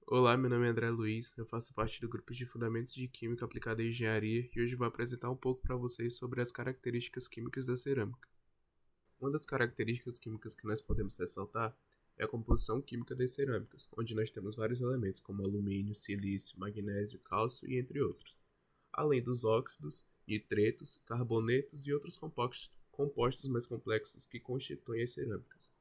Olá, meu nome é André Luiz, eu faço parte do grupo de Fundamentos de Química Aplicada à Engenharia e hoje vou apresentar um pouco para vocês sobre as características químicas da cerâmica. Uma das características químicas que nós podemos ressaltar é a composição química das cerâmicas, onde nós temos vários elementos como alumínio, silício, magnésio, cálcio e entre outros, além dos óxidos, nitretos, carbonetos e outros compostos mais complexos que constituem as cerâmicas.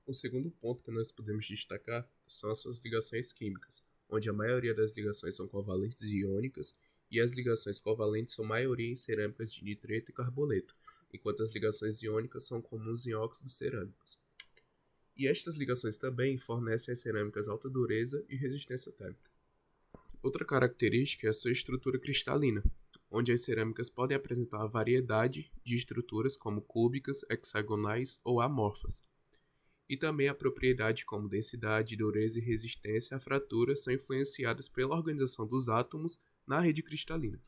O segundo ponto que nós podemos destacar são as suas ligações químicas, onde a maioria das ligações são covalentes e iônicas, e as ligações covalentes são maioria em cerâmicas de nitreto e carboneto, enquanto as ligações iônicas são comuns em óxidos cerâmicos. E estas ligações também fornecem às cerâmicas alta dureza e resistência térmica. Outra característica é a sua estrutura cristalina, onde as cerâmicas podem apresentar uma variedade de estruturas como cúbicas, hexagonais ou amorfas. E também a propriedade como densidade, dureza e resistência à fratura são influenciadas pela organização dos átomos na rede cristalina.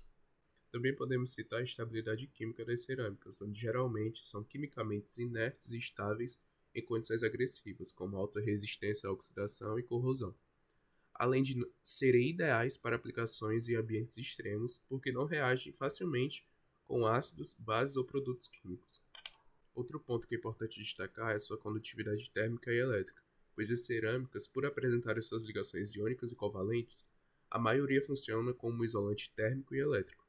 Também podemos citar a estabilidade química das cerâmicas, onde geralmente são quimicamente inertes e estáveis em condições agressivas, como alta resistência à oxidação e corrosão, além de serem ideais para aplicações em ambientes extremos, porque não reagem facilmente com ácidos, bases ou produtos químicos. Outro ponto que é importante destacar é a sua condutividade térmica e elétrica, pois as cerâmicas, por apresentarem suas ligações iônicas e covalentes, a maioria funciona como isolante térmico e elétrico.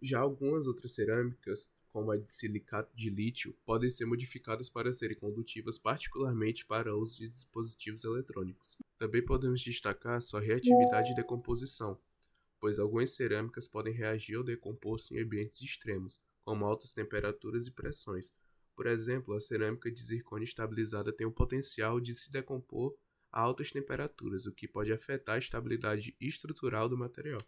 Já algumas outras cerâmicas, como a de silicato de lítio, podem ser modificadas para serem condutivas particularmente para uso de dispositivos eletrônicos. Também podemos destacar sua reatividade e decomposição, pois algumas cerâmicas podem reagir ou decompor-se em ambientes extremos, como altas temperaturas e pressões. Por exemplo, a cerâmica de zircônio estabilizada tem o potencial de se decompor a altas temperaturas, o que pode afetar a estabilidade estrutural do material.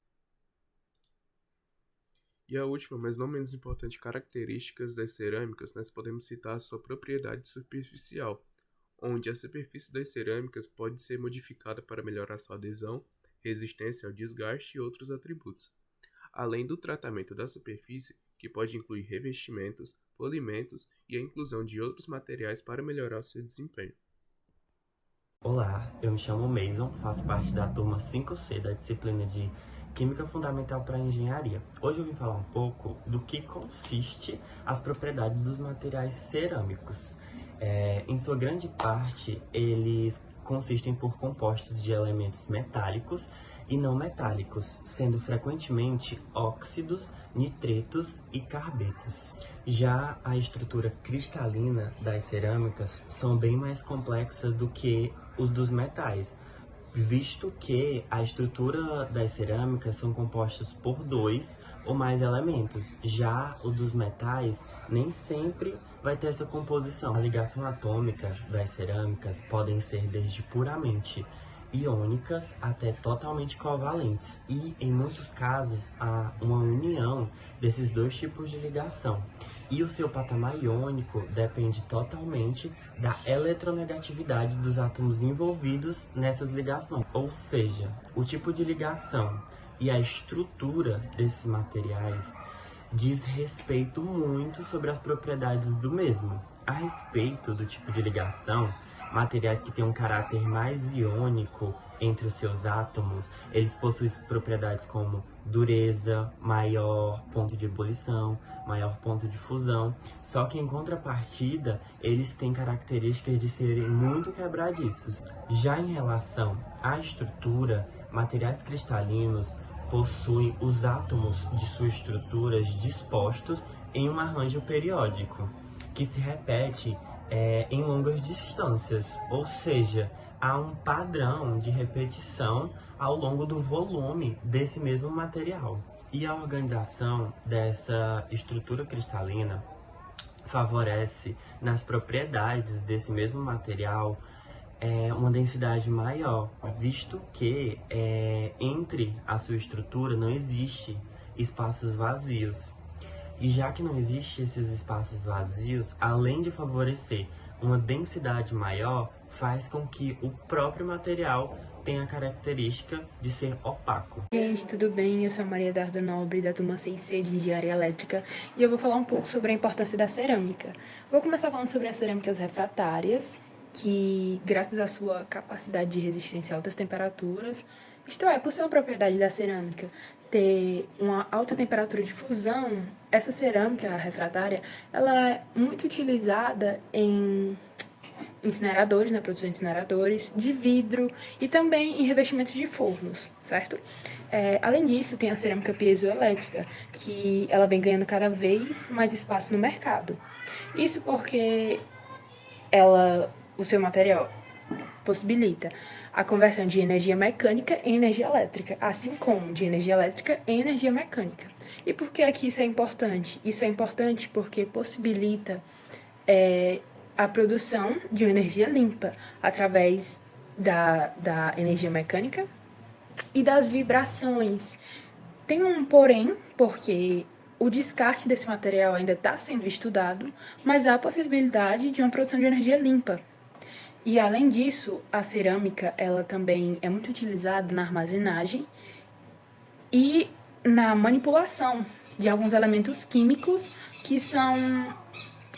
E a última, mas não menos importante, características das cerâmicas, nós podemos citar a sua propriedade superficial, onde a superfície das cerâmicas pode ser modificada para melhorar sua adesão, resistência ao desgaste e outros atributos, além do tratamento da superfície, que pode incluir revestimentos, polimentos e a inclusão de outros materiais para melhorar seu desempenho. Olá, eu me chamo Mason, faço parte da turma 5C da disciplina de Química Fundamental para Engenharia. Hoje eu vim falar um pouco do que consiste as propriedades dos materiais cerâmicos. Em sua grande parte, eles consistem por compostos de elementos metálicos e não metálicos, sendo frequentemente óxidos, nitretos e carbetos. Já a estrutura cristalina das cerâmicas são bem mais complexas do que os dos metais, visto que a estrutura das cerâmicas são compostas por dois ou mais elementos. Já o dos metais nem sempre vai ter essa composição. A ligação atômica das cerâmicas podem ser desde puramente iônicas até totalmente covalentes e, em muitos casos, há uma união desses dois tipos de ligação. E o seu patamar iônico depende totalmente da eletronegatividade dos átomos envolvidos nessas ligações. Ou seja, o tipo de ligação e a estrutura desses materiais diz respeito muito sobre as propriedades do mesmo. A respeito do tipo de ligação, materiais que têm um caráter mais iônico entre os seus átomos, eles possuem propriedades como dureza, maior ponto de ebulição, maior ponto de fusão, só que em contrapartida, eles têm características de serem muito quebradiços. Já em relação à estrutura, materiais cristalinos possuem os átomos de suas estruturas dispostos em um arranjo periódico, que se repete em longas distâncias, ou seja, há um padrão de repetição ao longo do volume desse mesmo material. E a organização dessa estrutura cristalina favorece nas propriedades desse mesmo material uma densidade maior, visto que entre a sua estrutura não existe espaços vazios. E já que não existem esses espaços vazios, além de favorecer uma densidade maior, faz com que o próprio material tenha a característica de ser opaco. Gente, tudo bem? Eu sou a Maria Eduarda Nobre, da turma 6C de Engenharia Elétrica, e eu vou falar um pouco sobre a importância da cerâmica. Vou começar falando sobre as cerâmicas refratárias, que, graças à sua capacidade de resistência a altas temperaturas, isto é, por ser uma propriedade da cerâmica ter uma alta temperatura de fusão, essa cerâmica refratária, ela é muito utilizada em incineradores, na produção de incineradores, de vidro e também em revestimentos de fornos, certo? Além disso, tem a cerâmica piezoelétrica, que ela vem ganhando cada vez mais espaço no mercado. Isso porque o seu material possibilita a conversão de energia mecânica em energia elétrica, assim como de energia elétrica em energia mecânica. E por que aqui isso é importante? Isso é importante porque possibilita a produção de uma energia limpa através da energia mecânica e das vibrações. Tem um porém, porque o descarte desse material ainda está sendo estudado, mas há a possibilidade de uma produção de energia limpa. E, além disso, a cerâmica ela também é muito utilizada na armazenagem e na manipulação de alguns elementos químicos que são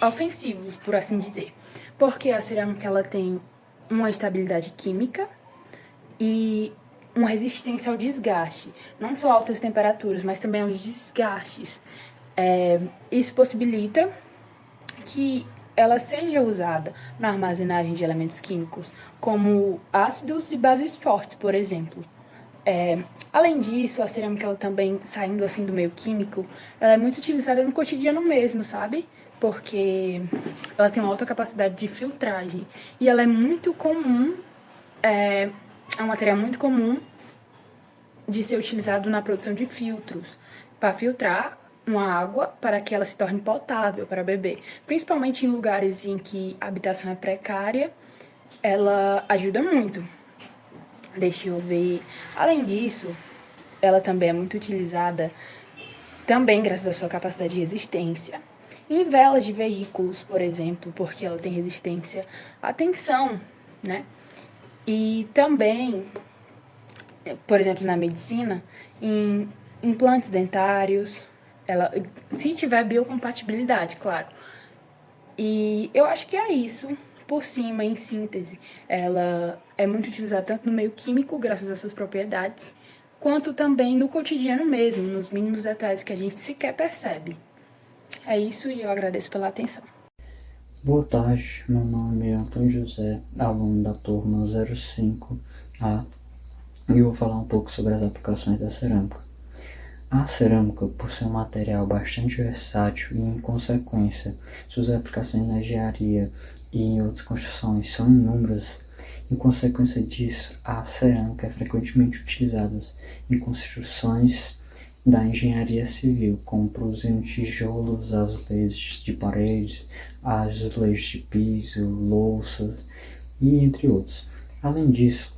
ofensivos, por assim dizer. Porque a cerâmica ela tem uma estabilidade química e uma resistência ao desgaste. Não só altas temperaturas, mas também aos desgastes. Isso possibilita que ela seja usada na armazenagem de elementos químicos, como ácidos e bases fortes, por exemplo. Além disso, a cerâmica ela também, saindo assim do meio químico, ela é muito utilizada no cotidiano mesmo, sabe? Porque ela tem uma alta capacidade de filtragem e ela é muito comum, é um material muito comum de ser utilizado na produção de filtros, para filtrar uma água para que ela se torne potável para beber. Principalmente em lugares em que a habitação é precária, ela ajuda muito. Deixa eu ver. Além disso, ela também é muito utilizada, também graças à sua capacidade de resistência, em velas de veículos, por exemplo, porque ela tem resistência à tensão, né? E também, por exemplo, na medicina, em implantes dentários, se tiver biocompatibilidade, claro. E eu acho que é isso, por cima, em síntese. Ela é muito utilizada tanto no meio químico, graças às suas propriedades, quanto também no cotidiano mesmo, nos mínimos detalhes que a gente sequer percebe. É isso e eu agradeço pela atenção. Boa tarde, meu nome é Antônio José, aluno da turma 05A, e eu vou falar um pouco sobre as aplicações da cerâmica. A cerâmica, por ser um material bastante versátil e, em consequência, suas aplicações na engenharia e em outras construções são inúmeras, em consequência disso, a cerâmica é frequentemente utilizada em construções da engenharia civil, como produzindo tijolos, azulejos de paredes, azulejos de piso, louças e entre outros. Além disso,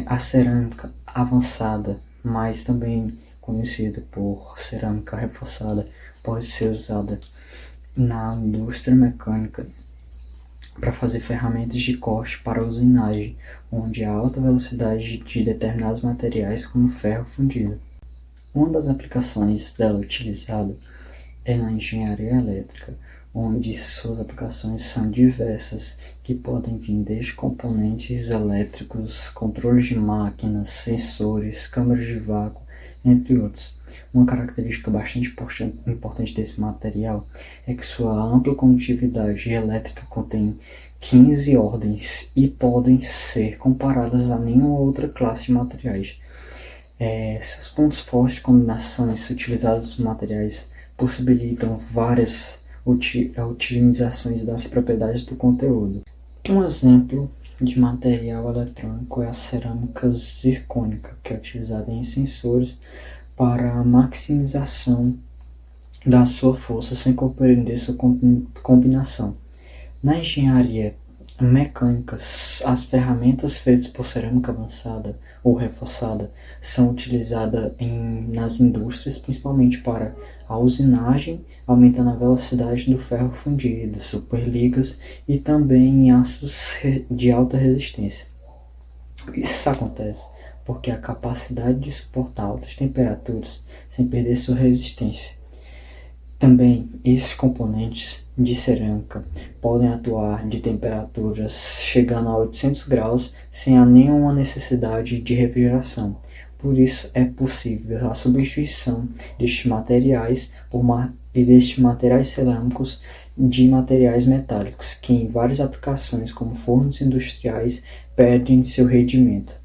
a cerâmica avançada, mas também conhecida por cerâmica reforçada, pode ser usada na indústria mecânica para fazer ferramentas de corte para usinagem, onde há alta velocidade de determinados materiais como ferro fundido. Uma das aplicações dela utilizada é na engenharia elétrica, onde suas aplicações são diversas, que podem vir desde componentes elétricos, controles de máquinas, sensores, câmaras de vácuo, entre outros. Uma característica bastante importante desse material é que sua ampla condutividade elétrica contém 15 ordens e podem ser comparadas a nenhuma outra classe de materiais. Seus pontos fortes de combinações utilizados nos materiais possibilitam várias utilizações das propriedades do conteúdo. Um exemplo de material eletrônico é a cerâmica zircônica, que é utilizada em sensores para a maximização da sua força sem compreender sua combinação. Na engenharia mecânica, as ferramentas feitas por cerâmica avançada ou reforçada são utilizadas nas indústrias, principalmente para a usinagem, aumentando a velocidade do ferro fundido, superligas e também em aços de alta resistência. Isso acontece porque a capacidade de suportar altas temperaturas sem perder sua resistência. Também, esses componentes de cerâmica podem atuar de temperaturas chegando a 800 graus sem a nenhuma necessidade de refrigeração. Por isso, é possível a substituição destes materiais destes materiais cerâmicos de materiais metálicos, que em várias aplicações, como fornos industriais, perdem seu rendimento.